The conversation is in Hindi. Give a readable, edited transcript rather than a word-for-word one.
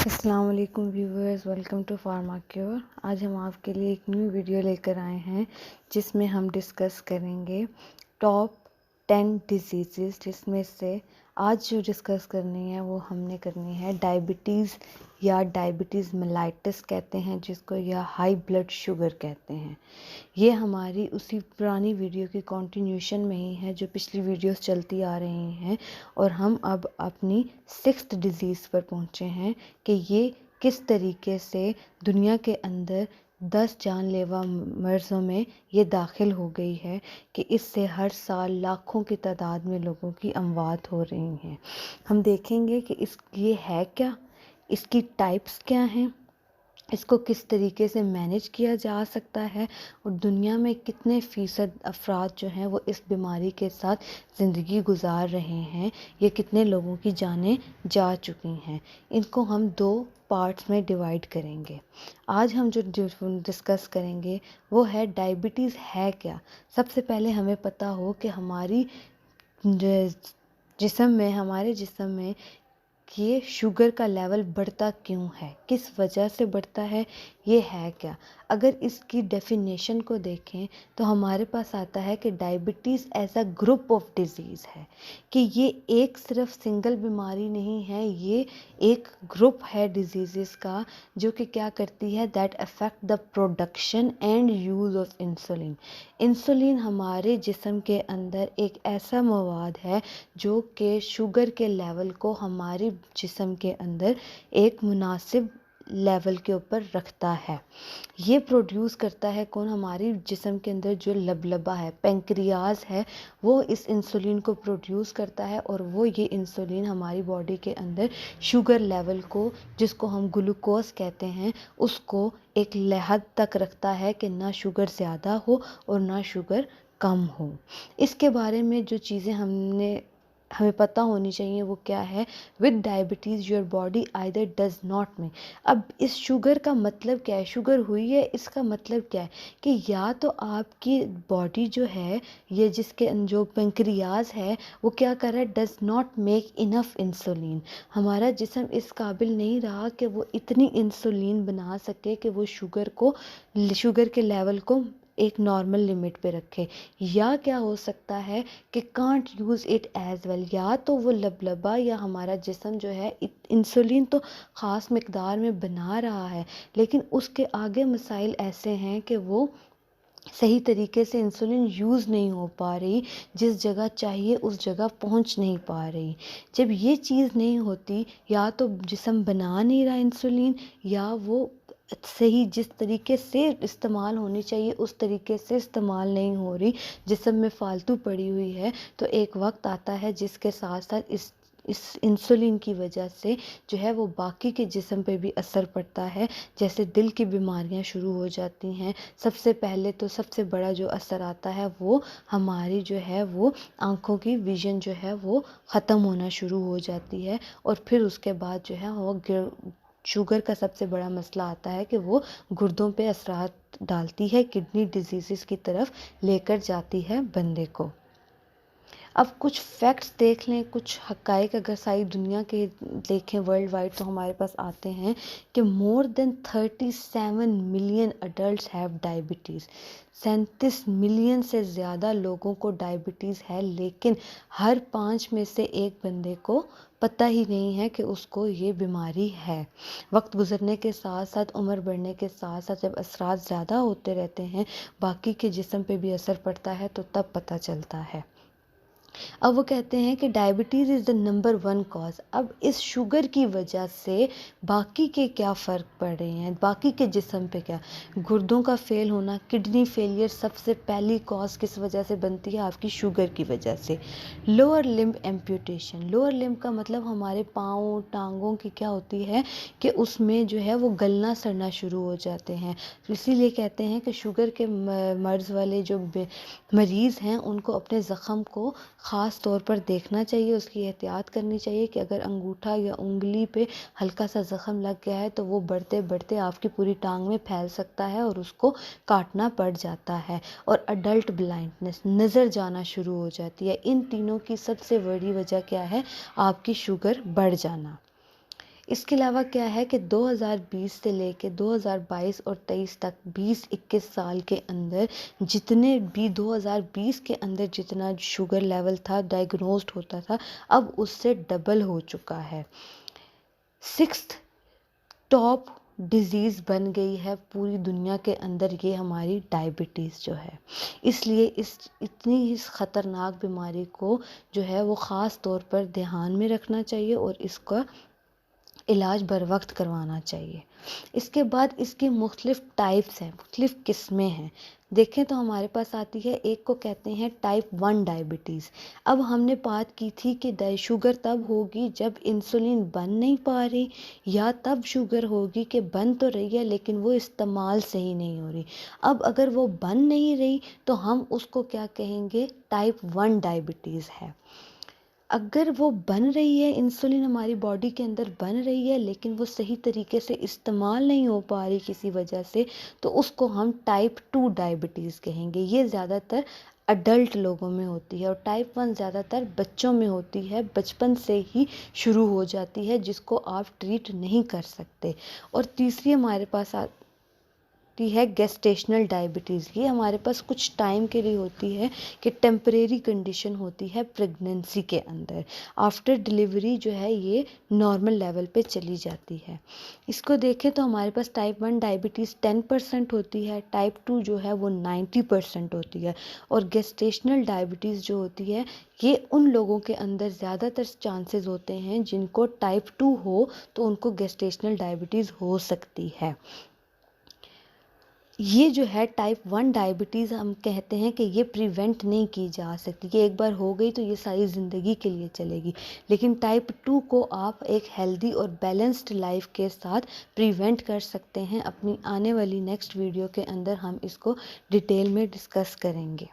अस्सलाम वालेकुम viewers, welcome to Pharma Cure. आज हम आपके लिए एक न्यू वीडियो लेकर आए हैं जिसमें हम डिस्कस करेंगे टॉप 10 डिजीज़, जिसमें से आज जो डिस्कस करनी है वो हमने करनी है डायबिटीज़ या डायबिटीज़ मेलाइटस कहते हैं जिसको, या हाई ब्लड शुगर कहते हैं। ये हमारी उसी पुरानी वीडियो की कंटिन्यूशन में ही है जो पिछली वीडियोस चलती आ रही हैं, और हम अब अपनी 6th डिज़ीज़ पर पहुँचे हैं कि ये किस तरीके से दुनिया के अंदर 10 जानलेवा मर्ज़ों में ये दाखिल हो गई है कि इससे हर साल लाखों की तादाद में लोगों की अमवात हो रही हैं। हम देखेंगे कि ये है क्या, इसकी टाइप्स क्या हैं, इसको किस तरीके से मैनेज किया जा सकता है, और दुनिया में कितने फ़ीसद अफराद जो हैं वो इस बीमारी के साथ ज़िंदगी गुजार रहे हैं, ये कितने लोगों की जानें जा चुकी हैं। इनको हम 2 पार्ट्स में डिवाइड करेंगे। आज हम जो डिस्कस करेंगे वो है डायबिटीज़ है क्या। सबसे पहले हमें पता हो कि हमारे जिस्म में कि ये शुगर का लेवल बढ़ता क्यों है, किस वजह से बढ़ता है, ये है क्या। अगर इसकी डेफिनेशन को देखें तो हमारे पास आता है कि diabetes as a group of diseases है, कि ये एक सिर्फ सिंगल बीमारी नहीं है, ये एक ग्रुप है डिजीज़ का जो कि क्या करती है, that affect the production and use of insulin. Insulin हमारे जिस्म के अंदर एक ऐसा मवाद है जो कि शुगर के लेवल को हमारे जिस्म के अंदर एक मुनासिब लेवल के ऊपर रखता है। ये प्रोड्यूस करता है कौन, हमारी जिस्म के अंदर जो लबलबा है, पेंक्रियाज है, वो इस इंसुलिन को प्रोड्यूस करता है, और वो ये इंसुलिन हमारी बॉडी के अंदर शुगर लेवल को, जिसको हम ग्लूकोज कहते हैं, उसको एक हद तक रखता है कि ना शुगर ज़्यादा हो और ना शुगर कम हो। इसके बारे में जो चीज़ें हमें पता होनी चाहिए वो क्या है, with diabetes your body either does not में। अब इस शुगर का मतलब क्या है, शुगर हुई है इसका मतलब क्या है कि या तो आपकी बॉडी जो है, ये जिसके जो पेंक्रियाज है वो क्या कर रहा है, does not make enough insulin. हमारा जिस्म इस काबिल नहीं रहा कि वो इतनी इंसुलिन बना सके कि वो शुगर के लेवल को एक नॉर्मल लिमिट पे रखे। या क्या हो सकता है कि can't use it as well, या तो वो लबलबा या हमारा जिस्म जो है इंसुलिन तो ख़ास मकदार में बना रहा है, लेकिन उसके आगे मसाइल ऐसे हैं कि वो सही तरीके से इंसुलिन यूज़ नहीं हो पा रही, जिस जगह चाहिए उस जगह पहुंच नहीं पा रही। जब ये चीज़ नहीं होती, या तो जिस्म बना नहीं रहा इंसुलिन, या वो सही जिस तरीके से इस्तेमाल होनी चाहिए उस तरीके से इस्तेमाल नहीं हो रही, जिस्म में फालतू पड़ी हुई है, तो एक वक्त आता है जिसके साथ साथ इस इंसुलिन की वजह से जो है वो बाकी के जिस्म पे भी असर पड़ता है। जैसे दिल की बीमारियां शुरू हो जाती हैं। सबसे पहले तो सबसे बड़ा जो असर आता है वो हमारी जो है वो आँखों की विज़न जो है वो ख़त्म होना शुरू हो जाती है, और फिर उसके बाद जो है वो शुगर का सबसे बड़ा मसला आता है कि वो गुर्दों पे असरात डालती है, किडनी डिजीज़ की तरफ लेकर जाती है बंदे को। अब कुछ फैक्ट्स देख लें, कुछ हक़ाइक़ अगर सारी दुनिया के देखें वर्ल्ड वाइड, तो हमारे पास आते हैं कि more than 37 million adults have diabetes. 37 million से ज़्यादा लोगों को डायबिटीज़ है, लेकिन हर 5 में से एक बंदे को पता ही नहीं है कि उसको ये बीमारी है। वक्त गुजरने के साथ साथ, उम्र बढ़ने के साथ साथ, जब असरात ज़्यादा होते रहते हैं, बाकी के जिस्म पे भी असर पड़ता है, तो तब पता चलता है। अब वो कहते हैं कि diabetes is the number 1 cause. अब इस शुगर की वजह से बाकी के क्या फ़र्क पड़ रहे हैं, बाकी के जिस्म पे क्या, गुर्दों का फेल होना, किडनी फेलियर सबसे पहली कॉज किस वजह से बनती है, आपकी शुगर की वजह से। Lower limb amputation, lower limb का मतलब हमारे पाँव टांगों की क्या होती है कि उसमें जो है वो गलना सड़ना शुरू हो जाते हैं। इसीलिए कहते हैं कि शुगर के मर्ज़ वाले जो मरीज़ हैं उनको अपने ज़ख़म को ख़ास तौर पर देखना चाहिए, उसकी एहतियात करनी चाहिए कि अगर अंगूठा या उंगली पे हल्का सा ज़ख़म लग गया है तो वो बढ़ते बढ़ते आपकी पूरी टांग में फैल सकता है और उसको काटना पड़ जाता है। और अडल्ट ब्लाइंडनेस, नज़र जाना शुरू हो जाती है। इन तीनों की सबसे बड़ी वजह क्या है, आपकी शुगर बढ़ जाना। इसके अलावा क्या है कि 2020 से लेके 2022 और 23 तक 20-21 साल के अंदर जितने भी 2020 के अंदर जितना शुगर लेवल था डायग्नोस्ड होता था, अब उससे डबल हो चुका है। सिक्स्थ टॉप डिजीज़ बन गई है पूरी दुनिया के अंदर ये हमारी डायबिटीज़ जो है। इसलिए इस ख़तरनाक बीमारी को जो है वो ख़ास तौर पर ध्यान में रखना चाहिए और इसका इलाज बर वक्त करवाना चाहिए। इसके बाद इसकी मुख्तलिफ टाइप्स हैं, मुख्तलिफ किस्में हैं। देखें तो हमारे पास आती है, एक को कहते हैं टाइप 1 डायबिटीज़। अब हमने बात की थी कि शुगर तब होगी जब इंसुलिन बन नहीं पा रही, या तब शुगर होगी कि बन तो रही है लेकिन वो इस्तेमाल सही नहीं हो रही। अब अगर वो बन नहीं रही तो हम उसको क्या कहेंगे, टाइप 1 डायबिटीज़ है। अगर वो बन रही है, इंसुलिन हमारी बॉडी के अंदर बन रही है लेकिन वो सही तरीके से इस्तेमाल नहीं हो पा रही किसी वजह से, तो उसको हम टाइप 2 डायबिटीज़ कहेंगे। ये ज़्यादातर अडल्ट लोगों में होती है और टाइप 1 ज़्यादातर बच्चों में होती है, बचपन से ही शुरू हो जाती है, जिसको आप ट्रीट नहीं कर सकते। और तीसरी हमारे पास होती है गेस्टेशनल डायबिटीज़। ये हमारे पास कुछ टाइम के लिए होती है कि टेम्परेरी कंडीशन होती है प्रेगनेंसी के अंदर। आफ्टर डिलीवरी जो है ये नॉर्मल लेवल पे चली जाती है। इसको देखें तो हमारे पास टाइप 1 डायबिटीज़ 10% होती है, टाइप 2 जो है वो 90% होती है। और गेस्टेशनल डायबिटीज़ जो होती है ये उन लोगों के अंदर ज़्यादातर चांसेस होते हैं जिनको टाइप 2 हो तो उनको गेस्टेशनल डायबिटीज़ हो सकती है। ये जो है टाइप 1 डायबिटीज़ हम कहते हैं कि ये प्रिवेंट नहीं की जा सकती, ये एक बार हो गई तो ये सारी ज़िंदगी के लिए चलेगी। लेकिन टाइप 2 को आप एक हेल्दी और बैलेंस्ड लाइफ के साथ प्रिवेंट कर सकते हैं। अपनी आने वाली नेक्स्ट वीडियो के अंदर हम इसको डिटेल में डिस्कस करेंगे।